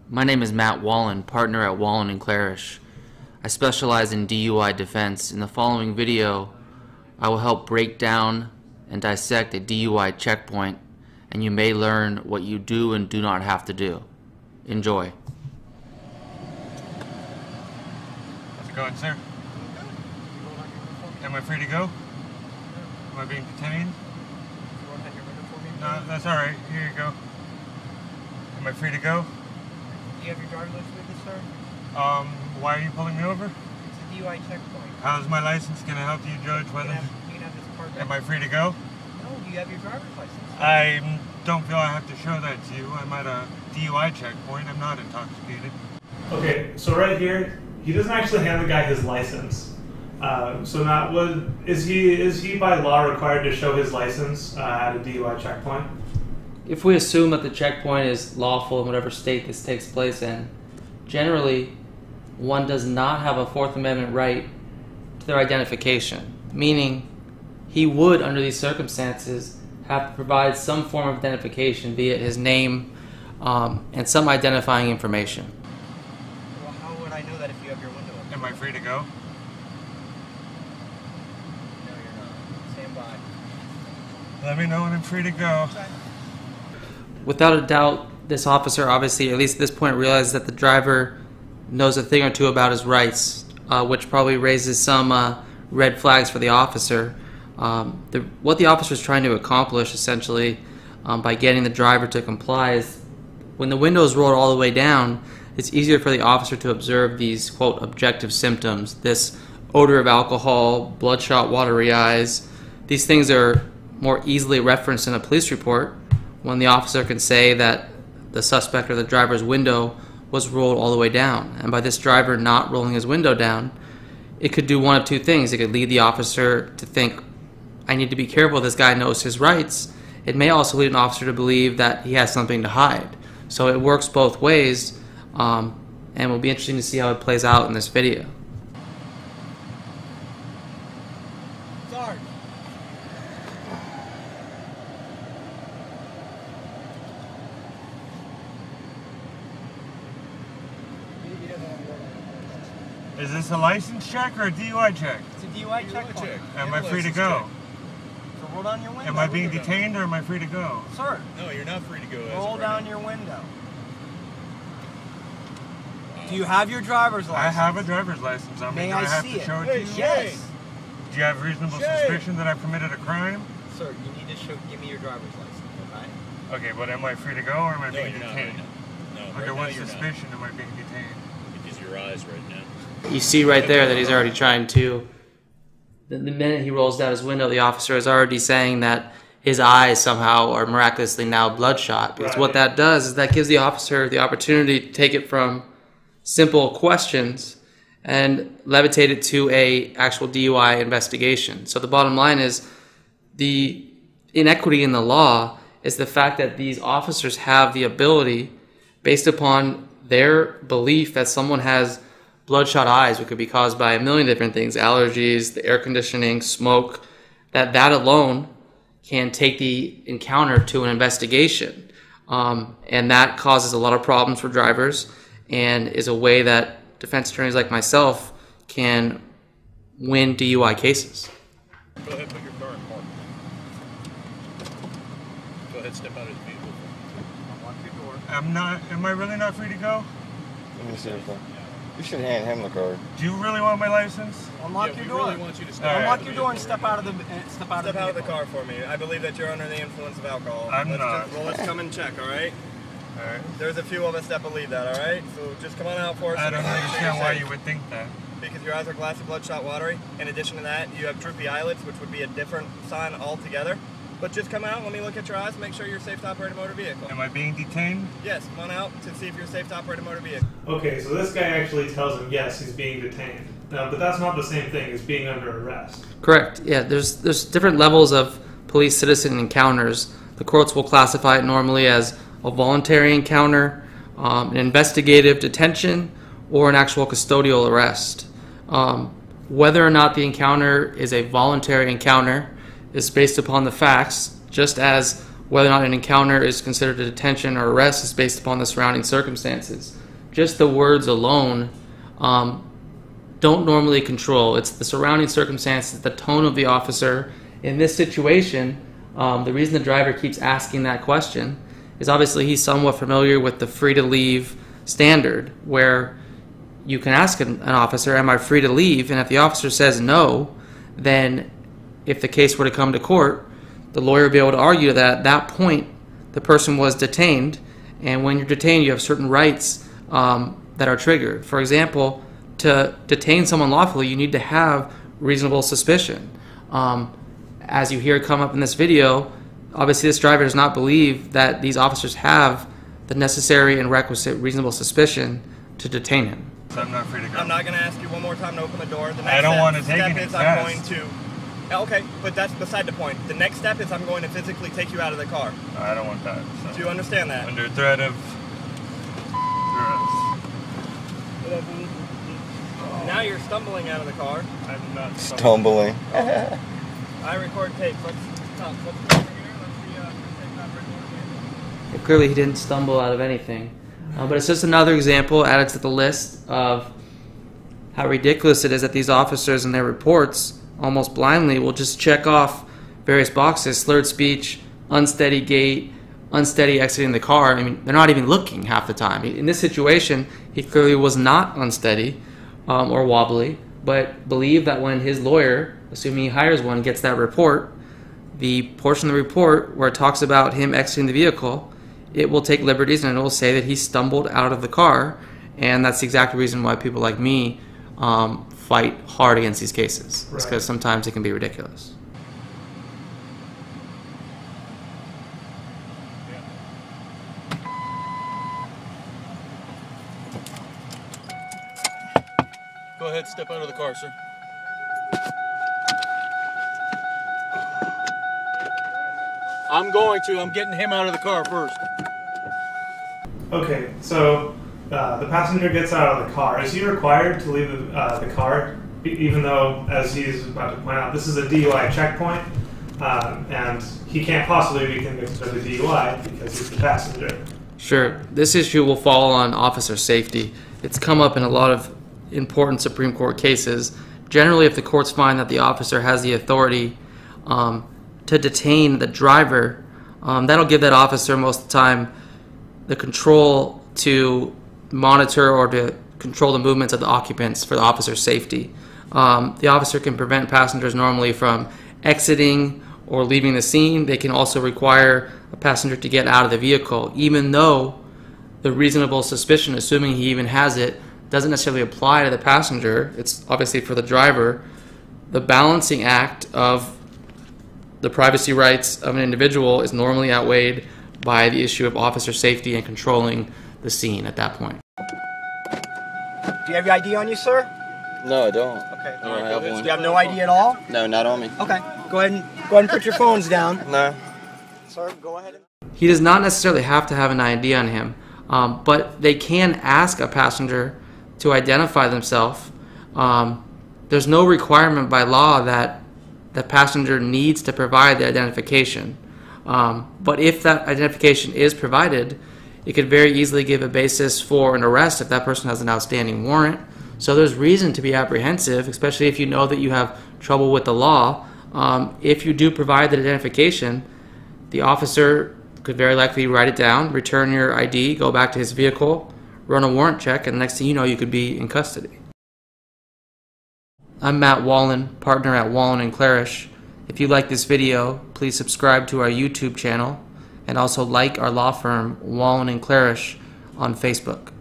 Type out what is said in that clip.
My name is Matt Wallen, partner at Wallen & Clarish. I specialize in DUI defense. In the following video, I will help break down and dissect a DUI checkpoint, and you may learn what you do and do not have to do. Enjoy. How's it going, sir? Am I free to go? Am I being detained? No, that's alright. Here you go. Am I free to go? Do you have your driver's license with you, sir? Why are you pulling me over? It's a DUI checkpoint. How's my license going to help you judge whether... You can have this card back. Am I free to go? No, you have your driver's license. I don't feel I have to show that to you. I'm at a DUI checkpoint. I'm not intoxicated. Okay, so right here, he doesn't actually hand the guy his license. Is he by law required to show his license at a DUI checkpoint? If we assume that the checkpoint is lawful in whatever state this takes place in, generally, one does not have a Fourth Amendment right to their identification, meaning he would, under these circumstances, have to provide some form of identification via his name and some identifying information. Well, how would I know that if you have your window up? Am I free to go? No, you're not. Stand by. Let me know when I'm free to go. Without a doubt, this officer obviously, at least at this point, realizes that the driver knows a thing or two about his rights, which probably raises some red flags for the officer. What the officer is trying to accomplish, essentially, by getting the driver to comply is when the window is rolled all the way down, it's easier for the officer to observe these, quote, objective symptoms. This odor of alcohol, bloodshot, watery eyes. These things are more easily referenced in a police report when the officer can say that the suspect or the driver's window was rolled all the way down. And by this driver not rolling his window down, it could do one of two things. It could lead the officer to think, I need to be careful, this guy knows his rights. It may also lead an officer to believe that he has something to hide. So it works both ways, and it will be interesting to see how it plays out in this video. Sorry. Is this a license check or a DUI check? It's a DUI checkpoint. Am I free to go? So roll down your window. Am I being detained or am I free to go? Sir, No, you're not free to go. roll down your window. Do you have your driver's license? I have a driver's license on me. May Do I have see to it? show it to you? Yes. Do you have reasonable suspicion that I committed a crime? Sir, you need to give me your driver's license, okay? Okay, but am I free to go or am I No, being you're not detained? right now. No, Under right what now you're suspicion am I being detained? not. Because your eyes right now. You see right there that he's already trying to, the minute he rolls down his window, the officer is already saying that his eyes somehow are miraculously now bloodshot. Because what that does is that gives the officer the opportunity to take it from simple questions and levitate it to a actual DUI investigation. So the bottom line is the inequity in the law is the fact that these officers have the ability, based upon their belief that someone has bloodshot eyes, which could be caused by a million different things, allergies, the air conditioning, smoke, that alone can take the encounter to an investigation. And that causes a lot of problems for drivers and is a way that defense attorneys like myself can win DUI cases. Go ahead, put your car in park. Go ahead, step out of the vehicle. Unlock your door. Am I really not free to go? Let me see your phone. You should hand him the card. Do you really want my license? Unlock Yeah, your we door. really want you to step Alright. Unlock your door and step out of the Step out of the vehicle. car for me. I believe that you're under the influence of alcohol. I'm not. Let's come and check, all right? Alright. There's a few of us that believe that, all right? So just come on out for us. I don't and make sure understand you're why safe. you would think that. Because your eyes are glassy, bloodshot, watery. In addition to that, you have droopy eyelids, which would be a different sign altogether. But just come out, let me look at your eyes, and make sure you're safe to operate a motor vehicle. Am I being detained? Yes, come on out to see if you're safe to operate a motor vehicle. Okay, so this guy actually tells him, yes, he's being detained. But that's not the same thing as being under arrest. Correct. Yeah, there's different levels of police-citizen encounters. The courts will classify it normally as a voluntary encounter, an investigative detention, or an actual custodial arrest. Whether or not the encounter is a voluntary encounter is based upon the facts, just as whether or not an encounter is considered a detention or arrest is based upon the surrounding circumstances. Just the words alone don't normally control. It's the surrounding circumstances, the tone of the officer. In this situation, the reason the driver keeps asking that question is obviously he's somewhat familiar with the free to leave standard, where you can ask an officer, am I free to leave? And if the officer says no, then if the case were to come to court, the lawyer would be able to argue that at that point the person was detained, and when you're detained you have certain rights that are triggered. For example, to detain someone lawfully you need to have reasonable suspicion. As you hear come up in this video, obviously this driver does not believe that these officers have the necessary and requisite reasonable suspicion to detain him. So I'm not free to go. I'm not going to ask you one more time to open the door. The next I don't want to step take any is I'm tests. going to... Okay, but that's beside the point. The next step is I'm going to physically take you out of the car. I don't want that. So. Do you understand that? Under threat of arrest. Now you're stumbling out of the car. I'm not Stumbling. I record tape. Let's stop. Let's go over here. Let's see safe operating vehicle. Clearly he didn't stumble out of anything. But it's just another example added to the list of how ridiculous it is that these officers in their reports almost blindly will just check off various boxes: slurred speech, unsteady gait, unsteady exiting the car. I mean, they're not even looking half the time. In this situation, he clearly was not unsteady or wobbly, but believed that when his lawyer, assuming he hires one, gets that report, the portion of the report where it talks about him exiting the vehicle, it will take liberties and it will say that he stumbled out of the car, and that's the exact reason why people like me fight hard against these cases. It's because sometimes it can be ridiculous. Go ahead, step out of the car, sir. I'm getting him out of the car first. Okay, so the passenger gets out of the car. Is he required to leave the car, even though, as he's about to point out, this is a DUI checkpoint, and he can't possibly be convicted of a DUI because he's the passenger? Sure. This issue will fall on officer safety. It's come up in a lot of important Supreme Court cases. Generally, if the courts find that the officer has the authority to detain the driver, that'll give that officer most of the time the control to monitor or to control the movements of the occupants for the officer's safety. The officer can prevent passengers normally from exiting or leaving the scene. They can also require a passenger to get out of the vehicle, even though the reasonable suspicion, assuming he even has it, doesn't necessarily apply to the passenger. It's obviously for the driver. The balancing act of the privacy rights of an individual is normally outweighed by the issue of officer safety and controlling the scene at that point. Do you have your ID on you, sir? No, I don't. Okay. I don't have one. You have no ID at all? No, not on me. Okay. Go ahead and put your phones down. No. Sir, go ahead. He does not necessarily have to have an ID on him, but they can ask a passenger to identify themselves. There's no requirement by law that the passenger needs to provide the identification. But if that identification is provided, it could very easily give a basis for an arrest if that person has an outstanding warrant. So there's reason to be apprehensive, especially if you know that you have trouble with the law. If you do provide the identification, the officer could very likely write it down, return your ID, go back to his vehicle, run a warrant check, and the next thing you know, you could be in custody. I'm Matt Wallen, partner at Wallen & Clarish. If you like this video, please subscribe to our YouTube channel and also like our law firm, Wallen & Clarish, on Facebook.